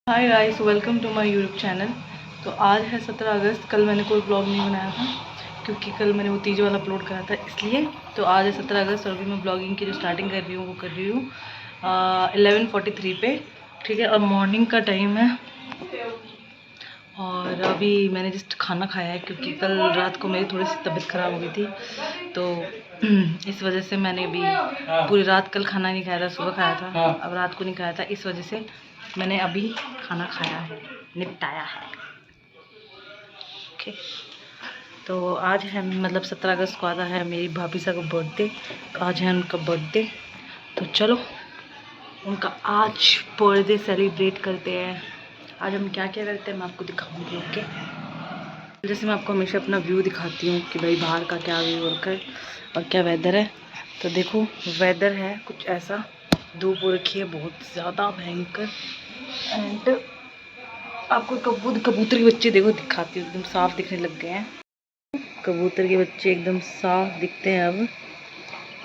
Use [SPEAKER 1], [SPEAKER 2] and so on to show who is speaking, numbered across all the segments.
[SPEAKER 1] Hi guys, welcome to my YouTube channel. तो आज है 17 अगस्त। कल मैंने कोई ब्लॉग नहीं बनाया था क्योंकि कल मैंने वो तीज वाला अपलोड करा था, इसलिए। तो आज है 17 अगस्त और अभी मैं ब्लॉगिंग की जो स्टार्टिंग कर रही हूँ वो कर रही हूँ 11:43 पे, ठीक है। और मॉर्निंग का टाइम है और अभी मैंने जस्ट खाना खाया है क्योंकि कल रात को मेरी थोड़ी सी तबीयत ख़राब हो गई थी, तो इस वजह से मैंने अभी पूरी रात कल खाना नहीं खाया था, सुबह खाया था, अब रात को नहीं खाया था। इस वजह से मैंने अभी खाना खाया है, निपटाया है। ओके, तो आज है मतलब 17 अगस्त को आता है मेरी भाभी साहब का बर्थडे। आज है उनका बर्थडे, तो चलो उनका आज बर्थडे सेलिब्रेट करते हैं। आज हम क्या क्या करते हैं मैं आपको दिखाऊंगी। ओके, जैसे मैं आपको हमेशा अपना व्यू दिखाती हूँ कि भाई बाहर का क्या व्यू होकर और क्या वेदर है। तो देखो वेदर है कुछ ऐसा, धूप हो रखी है बहुत ज़्यादा भयंकर। एंड आपको कबूतर के बच्चे देखो दिखाती हूँ, एकदम साफ दिखने लग गए हैं। कबूतर के बच्चे एकदम साफ दिखते हैं अब।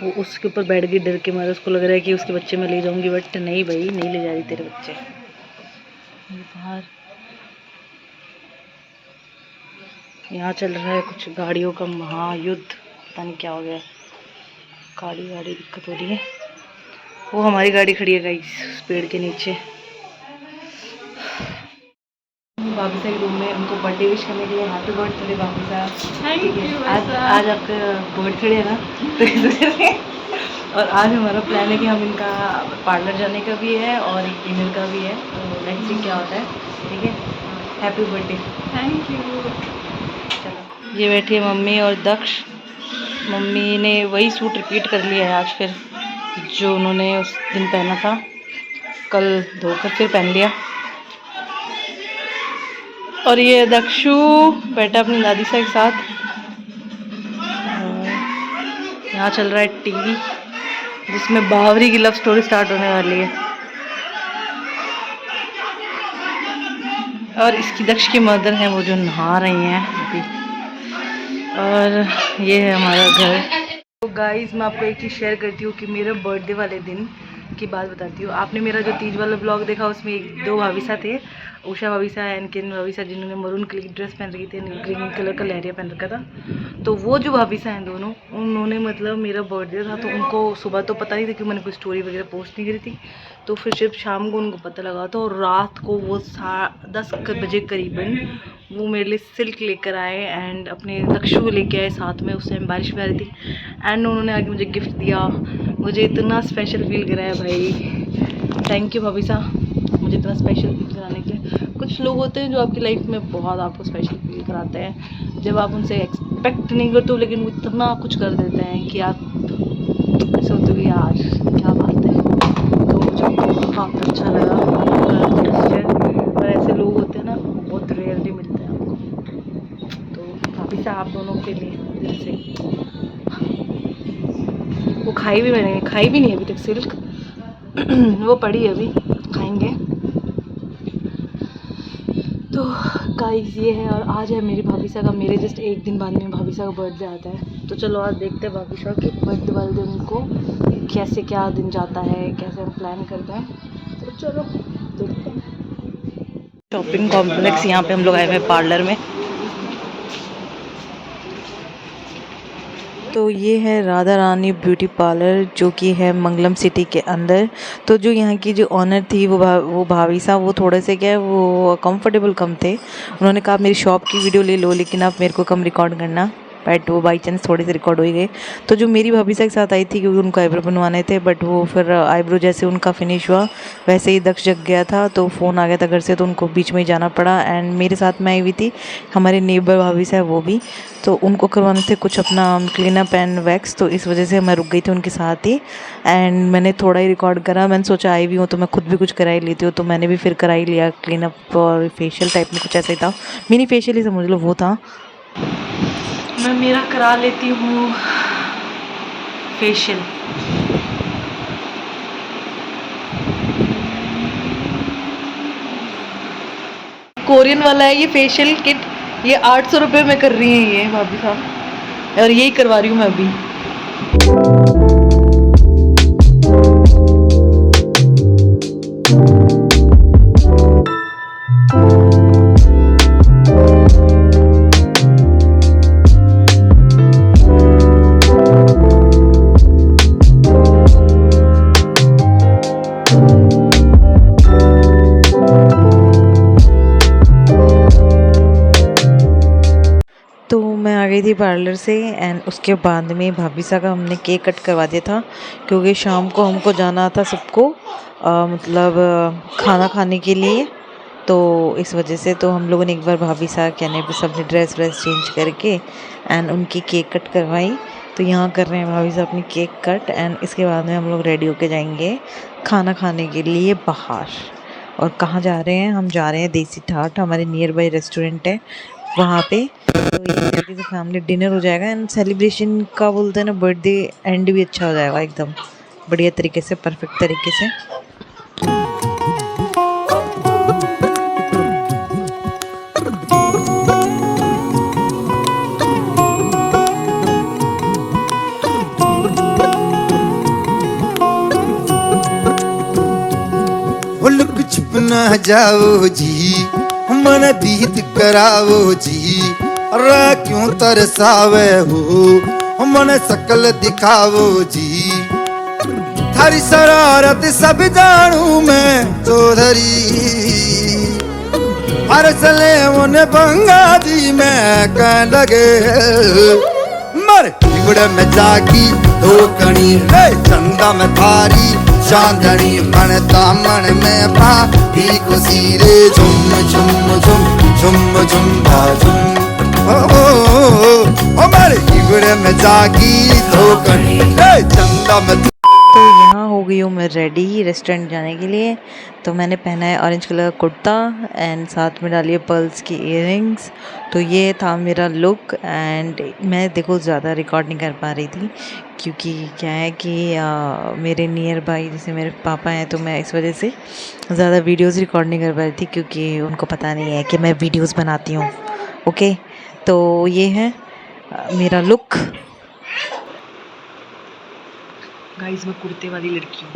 [SPEAKER 1] वो उसके ऊपर बैठ गई डर के मारे, उसको लग रहा है कि उसके बच्चे मैं ले जाऊंगी, बट नहीं भाई, नहीं ले जा रही तेरे बच्चे। ये बाहर यहाँ चल रहा है कुछ गाड़ियों का महायुद्ध, पता नहीं क्या हो गया, गाड़ी दिक्कत हो रही है। वो हमारी गाड़ी खड़ी है गाइस उस पेड़ के नीचे। भाभी साहब के रूम में उनको बर्थडे विश करने के लिए हैप्पी बर्थडे भाभी साहब।
[SPEAKER 2] Thank you.
[SPEAKER 1] आज आपका बर्थडे है ना, तो इस वजह से और आज हमारा प्लान है कि हम इनका पार्लर जाने का भी है और एक डिनर का भी है, तो लेट्स सी क्या होता है। ठीक है, हैप्पी बर्थडे।
[SPEAKER 2] Thank you.
[SPEAKER 1] चलो, ये बैठी है मम्मी और दक्ष। मम्मी ने वही सूट रिपीट कर लिया है आज फिर, जो उन्होंने उस दिन पहना था, कल धोकर फिर पहन लिया। और ये दक्षु बैठा अपनी दादी साहब के साथ। यहाँ चल रहा है टीवी जिसमें बावरी की लव स्टोरी स्टार्ट होने वाली है। और इसकी दक्ष की मदर हैं वो जो नहा रही हैं अभी। और ये है हमारा घर। तो गाइस मैं आपको एक चीज़ शेयर करती हूँ कि मेरे बर्थडे वाले दिन की बात बताती हूँ। आपने मेरा जो तीज वाला ब्लॉग देखा उसमें एक दो भाभीसा थे, उषा भाभीसा एंड किन भाभीसा, जिन्होंने मरून कलर की ड्रेस पहन रखी थी, ग्रीन कलर का लहरिया पहन रखा था। तो वो जो भाभीसा हैं दोनों, उन्होंने मतलब मेरा बर्थडे था तो उनको सुबह तो पता नहीं था कि मैंने कोई स्टोरी वगैरह पोस्ट नहीं करी थी, तो फिर सिर्फ शाम को उनको पता लगा था। और रात को वो 10 बजे करीबन वो मेरे लिए सिल्क लेकर आए एंड अपने दक्षु को लेके आए साथ में। उस टाइम बारिश भी आ रही थी एंड उन्होंने आके मुझे गिफ्ट दिया। मुझे इतना स्पेशल फील कराया भाई, थैंक यू भाभी साहब मुझे इतना स्पेशल फील कराने के लिए। कुछ लोग होते हैं जो आपकी लाइफ में बहुत आपको स्पेशल फील कराते हैं, जब आप उनसे एक्सपेक्ट नहीं करते हो लेकिन वो इतना कुछ कर देते हैं कि आप ऐसे होते हो कि यार क्या बात है। तो मुझे बहुत अच्छा लगा। और ऐसे लोग होते हैं ना, बहुत रेयरली मिलते हैं आपको। तो भाभी साहब आप दोनों के लिए दिल से। वो खाई भी नहीं अभी तक सिल्क वो पड़ी है, अभी खाएंगे। तो गाइस ये है, और आज है मेरी भाभी साहब का, मेरे जस्ट एक दिन बाद में भाभी साहब का बर्थडे आता है। तो चलो आज देखते हैं भाभी साहब के बर्थडे वाले दिन को कैसे क्या दिन जाता है, कैसे हम प्लान करते हैं। तो चलो देखते हैं। शॉपिंग कॉम्प्लेक्स, यहाँ पे हम लोग आए हुए हैं पार्लर में। तो ये है राधा रानी ब्यूटी पार्लर जो कि है मंगलम सिटी के अंदर। तो जो यहाँ की जो ऑनर थी वो भाभी साहब, वो थोड़े से क्या है वो कंफर्टेबल कम थे। उन्होंने कहा मेरी शॉप की वीडियो ले लो लेकिन आप मेरे को कम रिकॉर्ड करना, बट वो बाई चांस थोड़े से रिकॉर्ड हो ही गए। तो जो मेरी भाभी साहब के साथ आई थी क्योंकि उनको आईब्रो बनवाने थे, बट वो फिर आईब्रो जैसे उनका फिनिश हुआ वैसे ही दक्ष जग गया था, तो फ़ोन आ गया था घर से, तो उनको बीच में ही जाना पड़ा। एंड मेरे साथ में आई हुई थी हमारे नेबर भाभी साहब, वो भी, तो उनको करवाने थे कुछ अपना क्लीन अप एंड वैक्स, तो इस वजह से मैं रुक गई थी उनके साथ ही। एंड मैंने थोड़ा ही रिकॉर्ड करा, मैंने सोचा आई भी हूँ तो मैं खुद भी कुछ करा ही लेती हूँ, तो मैंने भी फिर करा ही लिया क्लीन अप और फेशियल टाइप में कुछ ऐसा ही था, मिनी फेशियल ही समझ लो वो था। मैं मेरा करा लेती हूँ फेशियल। कोरियन वाला है ये फेशियल किट, ये 800 रुपये में कर रही हैं ये भाभी साहब, और यही करवा रही हूँ मैं अभी।
[SPEAKER 2] गई थी पार्लर से एंड उसके बाद में भाभी सा का हमने केक कट करवा दिया था, क्योंकि शाम को हमको जाना था सबको मतलब खाना खाने के लिए। तो इस वजह से तो हम लोगों ने एक बार भाभी सा कहने पे सबने ड्रेस चेंज करके एंड उनकी केक कट करवाई। तो यहाँ कर रहे हैं भाभी साहब अपनी केक कट एंड इसके बाद में हम लोग रेडी होके जाएंगे खाना खाने के लिए बाहर। और कहाँ जा रहे हैं? हम जा रहे हैं देसी ठाठ, हमारे नियर बाई रेस्टोरेंट है वहाँ पे। तो ये तरीके से फैमिली डिनर हो जाएगा एंड सेलिब्रेशन का बोलते हैं ना, बर्थडे एंड भी अच्छा हो जाएगा एकदम बढ़िया तरीके से, परफेक्ट तरीके से।
[SPEAKER 3] लुक छुप ना जाओ जी, मन दीद कराओ जी, अरे क्यों तरसावे हो मन शकल दिखाओ जी। थारी शरारत सब जानू मैं चौधरी, हर सले उन बंगा दी मैं कह लगे मर बिगड़ में जागी धोकनी रे चंदा में थारी चांदनी मन दामन में पाती खुशी रे झुम झुम झुम झुम झुम झुम ओ मेरे बिगड़ में जागी धोकनी रे चंदा में।
[SPEAKER 2] तो यहाँ हो गई हूँ मैं रेडी रेस्टोरेंट जाने के लिए। तो मैंने पहना है ऑरेंज कलर का कुर्ता एंड साथ में डाली है पर्ल्स की इयररिंग्स। तो ये था मेरा लुक एंड मैं देखो ज़्यादा रिकॉर्ड नहीं कर पा रही थी, क्योंकि क्या है कि मेरे नियर बाई जैसे मेरे पापा हैं, तो मैं इस वजह से ज़्यादा वीडियोज़ रिकॉर्ड नहीं कर पा रही थी, क्योंकि उनको पता नहीं है कि मैं वीडियोज़ बनाती हूँ। ओके, तो ये है मेरा लुक।
[SPEAKER 1] गाइस मैं कुर्ते वाली लड़की हूँ।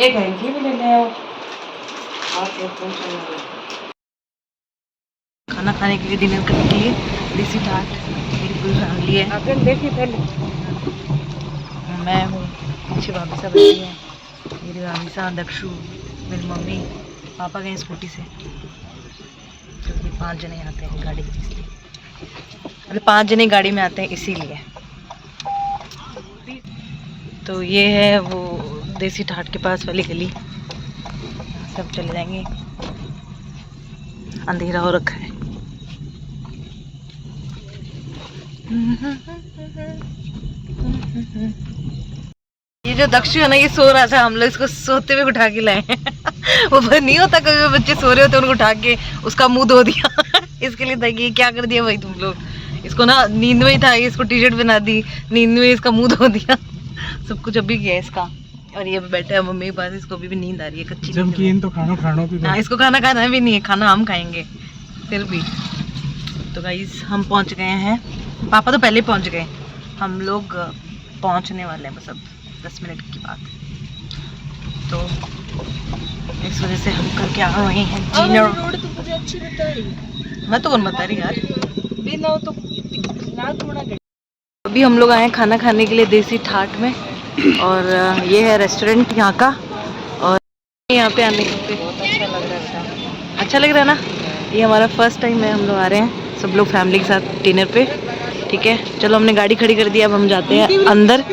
[SPEAKER 1] एक है ये भी ले ले आओ। खाना खाने के लिए, डिनर करने के लिए देसी ठाठ मेरी पूरी फैमिली है। आप देखिए पहले मैं हूँ, पीछे भाभी साहब बैठी है, मेरी भाभी साहब, दक्षु, मेरी मम्मी, पापा गए स्कूटी से, क्योंकि 5 जने आते हैं गाड़ी में, इसलिए मतलब 5 जने गाड़ी में आते हैं इसीलिए। तो ये है वो देसी ठाठ के पास वाली गली, सब चले जाएंगे, अंधेरा हो रखा है। ये जो दक्षु है ना, ये सो रहा था, हम लोग इसको सोते हुए उठा के लाए वो नहीं होता कभी बच्चे सो रहे होते उनको उठा के उसका मुंह धो दिया इसके लिए था कि ये क्या कर दिया भाई तुम लोग, इसको ना नींद में ही था, इसको टी शर्ट बना दी, नींद में इसका मुंह धो दिया सब कुछ अभी किया इसका। और ये बैठा है मम्मी के पास, इसको भी नींद आ रही है कच्ची नींद। तो खाना भी हाँ, इसको खाना खाना भी नहीं है, खाना हम खाएंगे फिर भी। तो गाइस हम पहुंच गए हैं, पापा तो पहले पहुंच गए, हम लोग पहुंचने वाले हैं बस अब 10 मिनट की बात। तो इस वजह से हम करके आ रहे हैं डिनर। रोड तो मुझे अच्छी बताई, मैं तो कौन बता रही यार, बिना तो अभी हम लोग आए हैं खाना खाने के लिए देसी ठाठ में, और ये है रेस्टोरेंट यहाँ का। और यहाँ पे आने के बहुत अच्छा लग रहा है, अच्छा लग रहा है ना। ये हमारा फर्स्ट टाइम है, हम लोग आ रहे हैं सब लोग फैमिली के साथ डिनर पे। ठीक है, चलो हमने गाड़ी खड़ी कर दी, अब हम जाते हैं अंदर।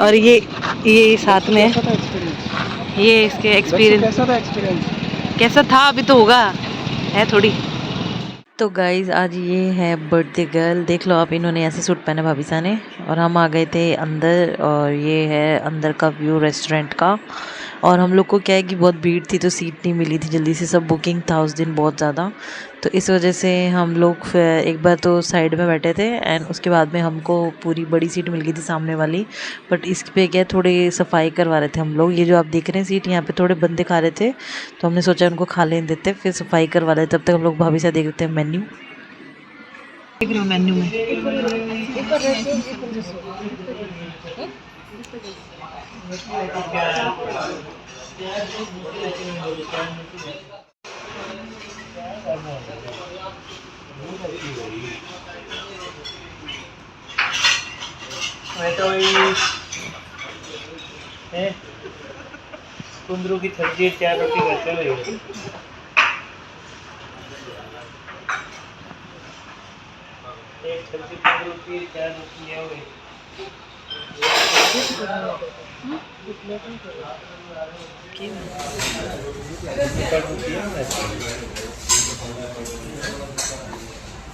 [SPEAKER 1] और ये साथ में ये इसके एक्सपीरियंस कैसा था, अभी तो होगा, है थोड़ी।
[SPEAKER 2] तो गाइज़ आज ये है बर्थडे गर्ल, देख लो आप, इन्होंने ऐसे सूट पहना भाभी सा ने, और हम आ गए थे अंदर। और ये है अंदर का व्यू रेस्टोरेंट का। और हम लोग को क्या है कि बहुत भीड़ थी तो सीट नहीं मिली थी जल्दी से, सब बुकिंग था उस दिन बहुत ज़्यादा। तो इस वजह से हम लोग एक बार तो साइड में बैठे थे एंड उसके बाद में हमको पूरी बड़ी सीट मिल गई थी सामने वाली। बट इस पे क्या थोड़ी सफाई करवा रहे थे हम लोग, ये जो आप देख रहे हैं सीट यहाँ पे थोड़े बंदे खा रहे थे, तो हमने सोचा उनको खा लेने देते, फिर सफाई करवा रहे, तब तक हम लोग भाभी से देख रहे थे मेन्यू।
[SPEAKER 1] देख रहे हो मेन्यू में
[SPEAKER 4] मैं तो वही है कुंदरू की सब्जी 4 रोटी करते हुए एक सब्जी कुंदरू की 4 रोटी है हुई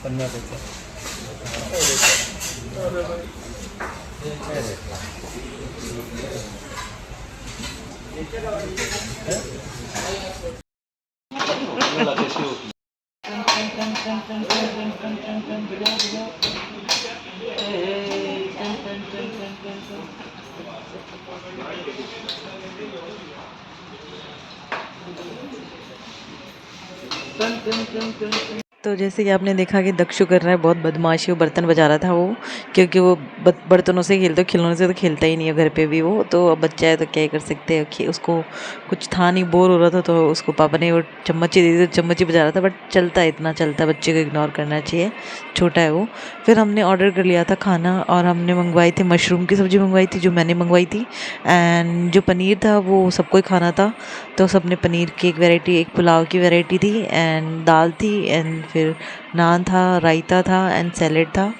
[SPEAKER 4] पन्ना देते
[SPEAKER 2] तो जैसे कि आपने देखा कि दक्षु कर रहा है बहुत बदमाशी, वो बर्तन बजा रहा था वो, क्योंकि वो बर्तनों से खेलता, खिलौनों से तो खेलता ही नहीं है घर पे भी वो, तो अब बच्चा है तो क्या ही कर सकते हैं। उसको कुछ था नहीं, बोर हो रहा था तो उसको पापा ने वो चम्मच ही दे दी, चम्मच ही बजा रहा था। बट चलता है, इतना चलता है, बच्चे को इग्नोर करना चाहिए, छोटा है वो। फिर हमने ऑर्डर कर लिया था खाना और हमने मंगवाई थी मशरूम की सब्ज़ी मंगवाई थी, जो मैंने मंगवाई थी। एंड जो पनीर था वो सबको ही खाना था, तो सबने पनीर की एक वैरायटी, एक पुलाव की वैरायटी थी, एंड दाल थी, एंड फिर नान था, रायता था, एंड सैलेड था।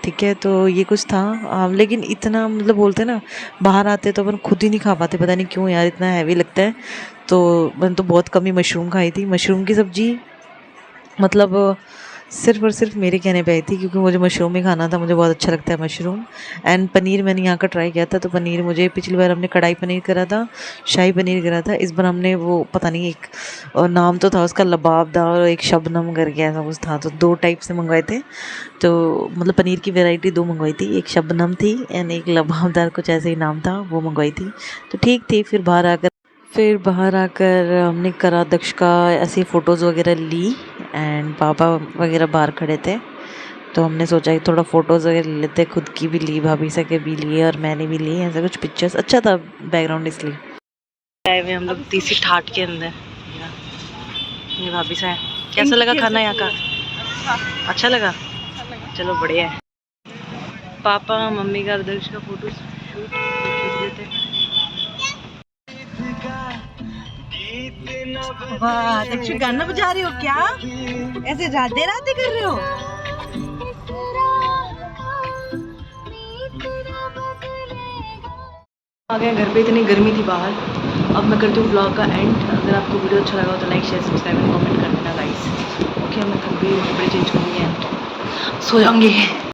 [SPEAKER 2] ठीक है, तो ये कुछ था। लेकिन इतना मतलब बोलते हैं ना, बाहर आते तो अपन खुद ही नहीं खा पाते, पता नहीं क्यों यार, इतना हैवी लगता है। तो मैंने तो बहुत कम ही मशरूम खाई थी। मशरूम की सब्ज़ी मतलब सिर्फ़ और सिर्फ मेरे कहने पे आई थी, क्योंकि मुझे मशरूम ही खाना था, मुझे बहुत अच्छा लगता है मशरूम। एंड पनीर मैंने यहाँ का ट्राई किया था, तो पनीर मुझे, पिछली बार हमने कढ़ाई पनीर करा था, शाही पनीर करा था, इस बार हमने वो पता नहीं एक और नाम तो था उसका लबाबदार और एक शबनम करके ऐसा कुछ था, तो 2 टाइप से मंगवाए थे। तो मतलब पनीर की वैरायटी 2 मंगवाई थी, एक शबनम थी एंड एक लबाबदार, कुछ ऐसे ही नाम था, वो मंगवाई थी। तो ठीक थी। फिर बाहर आकर हमने करा दक्ष का ऐसी फ़ोटोज़ वगैरह ली, एंड पापा वगैरह बाहर खड़े थे, तो हमने सोचा कि थोड़ा फ़ोटोज़ वगैरह ले लेते, खुद की भी ली, भाभी सा के भी लिए और मैंने भी ली, ऐसा कुछ पिक्चर्स। अच्छा था बैकग्राउंड, इसलिए आए हुए हम लोग तीसरी ठाट के अंदर। ये भाभी सा है। कैसा लगा खाना यहाँ का? अच्छा लगा, चलो बढ़िया है। पापा मम्मी का दक्ष का फ़ोटो शूट खींच लेते। वाह दक्षु, गाना बजा रहे हो क्या? ऐसे राधे राधे कर रहे हो? आ गए घर पे, इतनी गर्मी थी बाहर। अब मैं करती हूँ ब्लॉग का एंड। अगर आपको वीडियो अच्छा लगा तो like share subscribe and comment कर देना गाइस। ओके, मैं थक गई हूँ, कपड़े चेंज करूँगी एंड सो जाऊँगी।